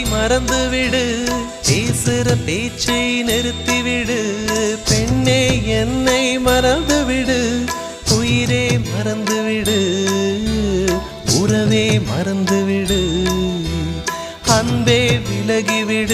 மறந்துவிடு, பேசுற பேச்சை நிறுத்திவிடு. பெண்ணே என்னை மறந்துவிடு, உயிரே மறந்துவிடு, உறவே மறந்துவிடு, அன்பே விலகிவிடு.